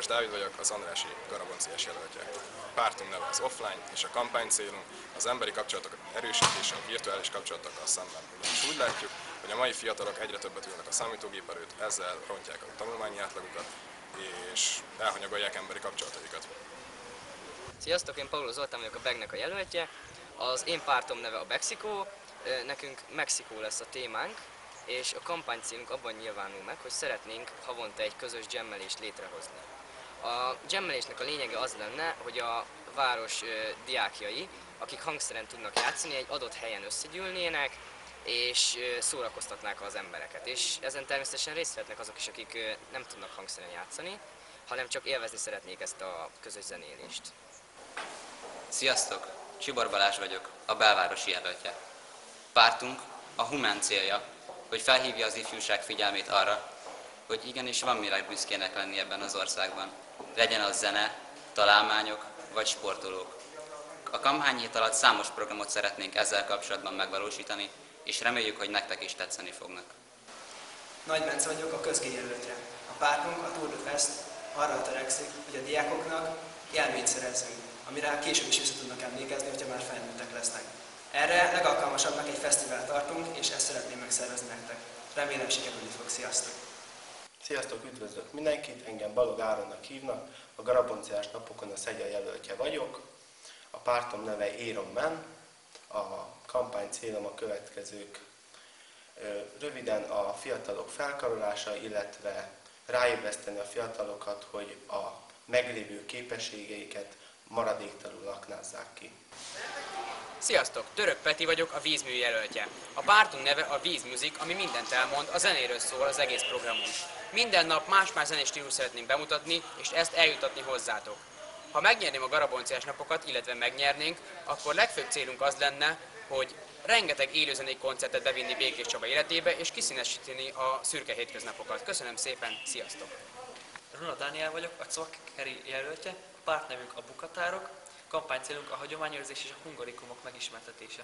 Dávid vagyok, az Andrássy Garabonciás jelöltje. A pártunk neve az Offline, és a kampány célunk az emberi kapcsolatok erősítése a virtuális kapcsolatokkal szemben. Ugyanis úgy látjuk, hogy a mai fiatalok egyre többet ülnek a számítógép előtt, ezzel rontják a tanulmányi átlagukat, és elhanyagolják emberi kapcsolataikat. Sziasztok, én Paulo Zoltán vagyok, a BEG-nek a jelöltje. Az én pártom neve a Mexikó, nekünk Mexikó lesz a témánk, és a kampánycélunk abban nyilvánul meg, hogy szeretnénk havonta egy közös jammelést létrehozni. A jammelésnek a lényege az lenne, hogy a város diákjai, akik hangszeren tudnak játszani, egy adott helyen összegyűlnének, és szórakoztatnák az embereket. És ezen természetesen részt vehetnek azok is, akik nem tudnak hangszeren játszani, hanem csak élvezni szeretnék ezt a közös zenélést. Sziasztok! Csibor Balázs vagyok, a belvárosi jelöltje. Pártunk a humán célja, hogy felhívja az ifjúság figyelmét arra, hogy igenis van mire büszkének lenni ebben az országban. Legyen az zene, találmányok vagy sportolók. A kampányhét alatt számos programot szeretnénk ezzel kapcsolatban megvalósítani, és reméljük, hogy nektek is tetszeni fognak. Nagy Bence vagyok, a közgéjelöltje. A pártunk, a Tour de Fest arra törekszik, hogy a diákoknak élményt szerezzünk, amire később is vissza tudnak emlékezni, hogyha már felnőttek lesznek. Erre legalkalmasabbnak egy fesztivált tartunk, és ezt szeretném megszervezni nektek. Remélem sikerülni fog. Sziasztok! Sziasztok, üdvözlök mindenkit, engem Balog Áronnak hívnak, a Garabonciás napokon a Szeged jelöltje vagyok. A pártom neve Iron Man, a kampány célom a következők. Röviden a fiatalok felkarolása, illetve ráébreszteni a fiatalokat, hogy a meglévő képességeiket maradéktalanul aknázzák ki. Sziasztok! Török Peti vagyok, a Vízmű jelöltje. A pártunk neve a Víz Music, ami mindent elmond, a zenéről szól az egész programunk. Minden nap más-más zenés stílus szeretnénk bemutatni, és ezt eljutatni hozzátok. Ha megnyerném a Garabonciás napokat, illetve megnyernénk, akkor legfőbb célunk az lenne, hogy rengeteg élőzenei koncertet bevinni Békés Csaba életébe, és kiszínesíteni a szürke hétköznapokat. Köszönöm szépen, sziasztok! Runa Dániel vagyok, a Cvakkeri jelöltje, a pártnevünk a Bukatárok, kampánycélunk a hagyományőrzés és a hungarikumok megismertetése.